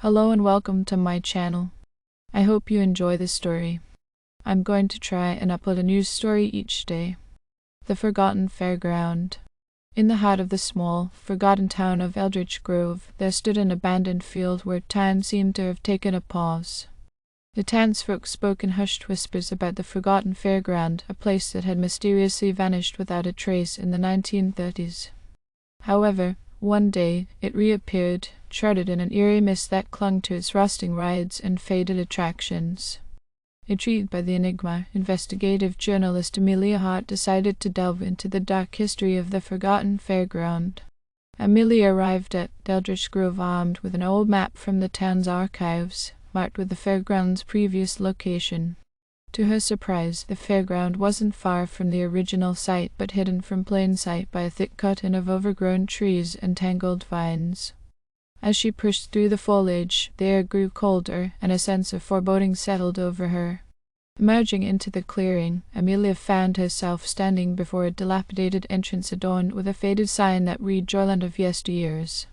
Hello and welcome to my channel. I hope you enjoy this story. I'm going to try and upload a new story each day. The Forgotten Fairground. In the heart of the small, forgotten town of Eldritch Grove, there stood an abandoned field where time seemed to have taken a pause. The townsfolk spoke in hushed whispers about the Forgotten Fairground, a place that had mysteriously vanished without a trace in the 1930s. However, one day it reappeared, shrouded in an eerie mist that clung to its rusting rides and faded attractions. Intrigued by the enigma, investigative journalist Amelia Hart decided to delve into the dark history of the Forgotten Fairground. Amelia arrived at Eldritch Grove armed with an old map from the town's archives, marked with the fairground's previous location. To her surprise, the fairground wasn't far from the original site, but hidden from plain sight by a thick curtain of overgrown trees and tangled vines. As she pushed through the foliage, the air grew colder, and a sense of foreboding settled over her. Emerging into the clearing, Amelia found herself standing before a dilapidated entrance adorned with a faded sign that read "Joyland of Yesteryears."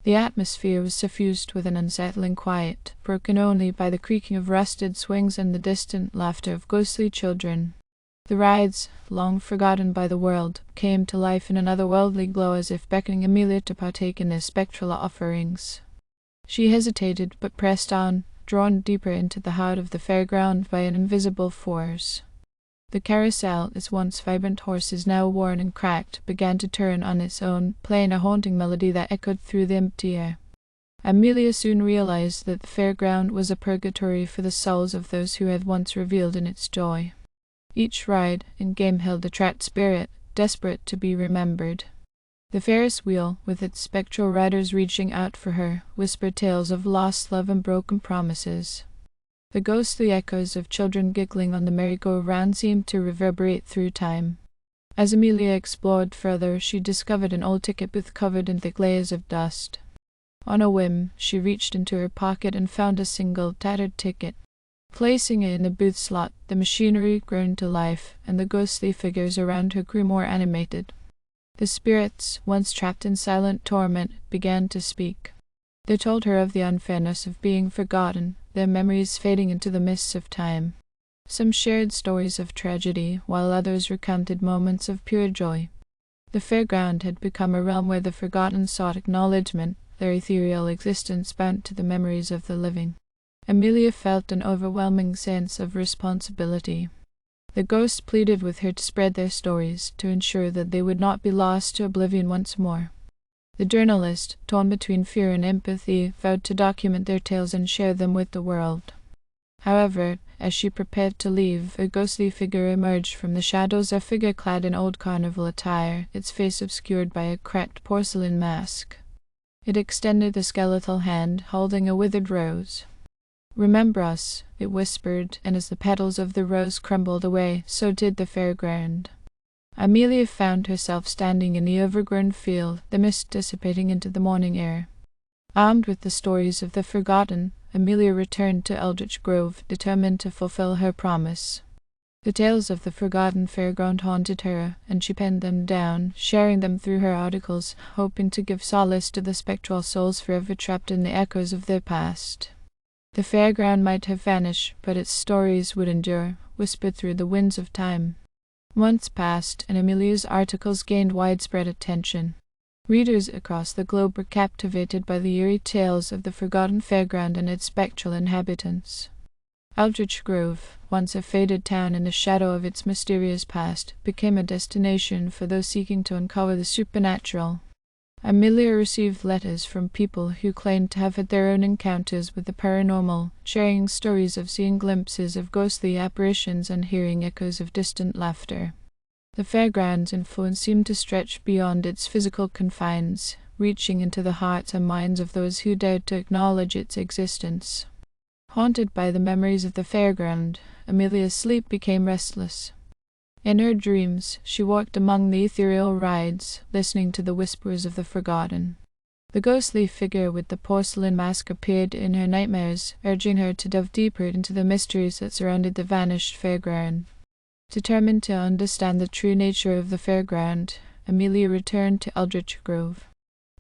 The atmosphere was suffused with an unsettling quiet, broken only by the creaking of rusted swings and the distant laughter of ghostly children. The rides, long forgotten by the world, came to life in an otherworldly glow as if beckoning Amelia to partake in their spectral offerings. She hesitated, but pressed on, drawn deeper into the heart of the fairground by an invisible force. The carousel, its once vibrant horses now worn and cracked, began to turn on its own, playing a haunting melody that echoed through the empty air. Amelia soon realized that the fairground was a purgatory for the souls of those who had once reveled in its joy. Each ride and game held a trapped spirit, desperate to be remembered. The Ferris wheel, with its spectral riders reaching out for her, whispered tales of lost love and broken promises. The ghostly echoes of children giggling on the merry-go-round seemed to reverberate through time. As Amelia explored further, she discovered an old ticket booth covered in thick layers of dust. On a whim, she reached into her pocket and found a single, tattered ticket. Placing it in the booth slot, the machinery groaned to life, and the ghostly figures around her grew more animated. The spirits, once trapped in silent torment, began to speak. They told her of the unfairness of being forgotten, their memories fading into the mists of time. Some shared stories of tragedy, while others recounted moments of pure joy. The fairground had become a realm where the forgotten sought acknowledgment, their ethereal existence bound to the memories of the living. Amelia felt an overwhelming sense of responsibility. The ghosts pleaded with her to spread their stories, to ensure that they would not be lost to oblivion once more. The journalist, torn between fear and empathy, vowed to document their tales and share them with the world. However, as she prepared to leave, a ghostly figure emerged from the shadows, a figure clad in old carnival attire, its face obscured by a cracked porcelain mask. It extended a skeletal hand, holding a withered rose. "Remember us," it whispered, and as the petals of the rose crumbled away, so did the fairground. Amelia found herself standing in the overgrown field, the mist dissipating into the morning air. Armed with the stories of the forgotten, Amelia returned to Eldritch Grove, determined to fulfill her promise. The tales of the Forgotten Fairground haunted her, and she penned them down, sharing them through her articles, hoping to give solace to the spectral souls forever trapped in the echoes of their past. The fairground might have vanished, but its stories would endure, whispered through the winds of time. Months passed, and Amelia's articles gained widespread attention. Readers across the globe were captivated by the eerie tales of the Forgotten Fairground and its spectral inhabitants. Eldritch Grove, once a faded town in the shadow of its mysterious past, became a destination for those seeking to uncover the supernatural. Amelia received letters from people who claimed to have had their own encounters with the paranormal, sharing stories of seeing glimpses of ghostly apparitions and hearing echoes of distant laughter. The fairground's influence seemed to stretch beyond its physical confines, reaching into the hearts and minds of those who dared to acknowledge its existence. Haunted by the memories of the fairground, Amelia's sleep became restless. In her dreams, she walked among the ethereal rides, listening to the whispers of the forgotten. The ghostly figure with the porcelain mask appeared in her nightmares, urging her to delve deeper into the mysteries that surrounded the vanished fairground. Determined to understand the true nature of the fairground, Amelia returned to Eldritch Grove.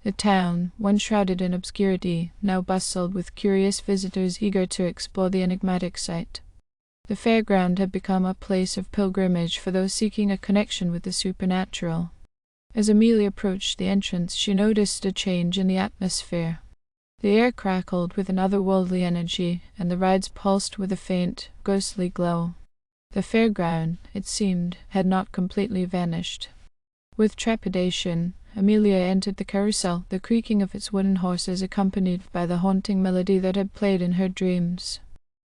The town, once shrouded in obscurity, now bustled with curious visitors eager to explore the enigmatic site. The fairground had become a place of pilgrimage for those seeking a connection with the supernatural. As Amelia approached the entrance, she noticed a change in the atmosphere. The air crackled with an otherworldly energy, and the rides pulsed with a faint, ghostly glow. The fairground, it seemed, had not completely vanished. With trepidation, Amelia entered the carousel, the creaking of its wooden horses accompanied by the haunting melody that had played in her dreams.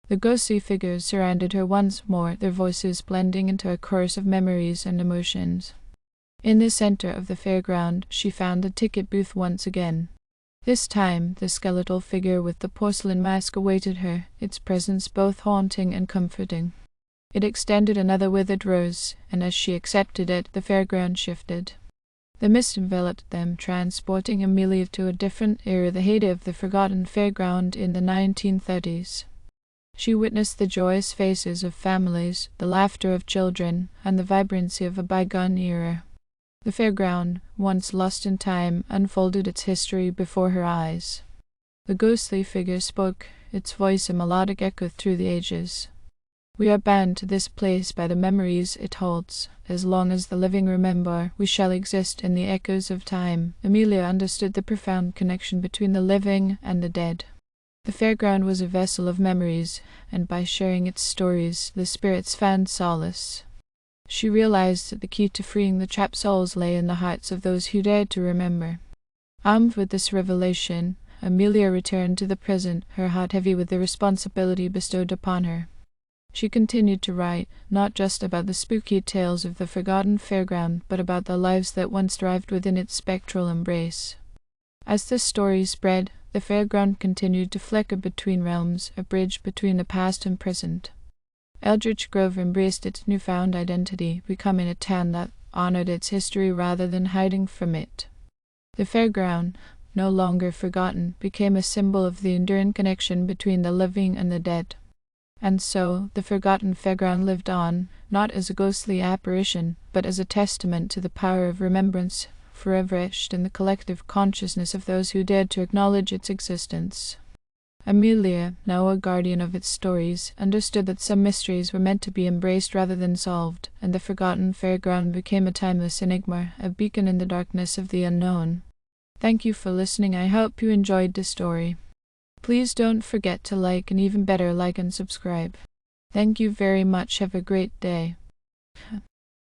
The ghostly figures surrounded her once more, their voices blending into a chorus of memories and emotions. In the center of the fairground, she found the ticket booth once again. This time, the skeletal figure with the porcelain mask awaited her, its presence both haunting and comforting. It extended another withered rose, and as she accepted it, the fairground shifted. The mist enveloped them, transporting Amelia to a different era, the heyday of the Forgotten Fairground in the 1930s. She witnessed the joyous faces of families, the laughter of children, and the vibrancy of a bygone era. The fairground, once lost in time, unfolded its history before her eyes. The ghostly figure spoke, its voice a melodic echo through the ages. We are bound to this place by the memories it holds. As long as the living remember, we shall exist in the echoes of time. Amelia understood the profound connection between the living and the dead. The fairground was a vessel of memories, and by sharing its stories, the spirits found solace. She realized that the key to freeing the trapped souls lay in the hearts of those who dared to remember. Armed with this revelation, Amelia returned to the present, her heart heavy with the responsibility bestowed upon her. She continued to write, not just about the spooky tales of the Forgotten Fairground, but about the lives that once thrived within its spectral embrace. As the story spread, the fairground continued to flicker between realms, a bridge between the past and present. Eldritch Grove embraced its newfound identity, becoming a town that honored its history rather than hiding from it. The fairground, no longer forgotten, became a symbol of the enduring connection between the living and the dead. And so, the Forgotten Fairground lived on, not as a ghostly apparition, but as a testament to the power of remembrance, forever etched in the collective consciousness of those who dared to acknowledge its existence. Amelia, now a guardian of its stories, understood that some mysteries were meant to be embraced rather than solved, and the Forgotten Fairground became a timeless enigma, a beacon in the darkness of the unknown. Thank you for listening. I hope you enjoyed the story. Please don't forget to like, and even better, like and subscribe. Thank you very much. Have a great day.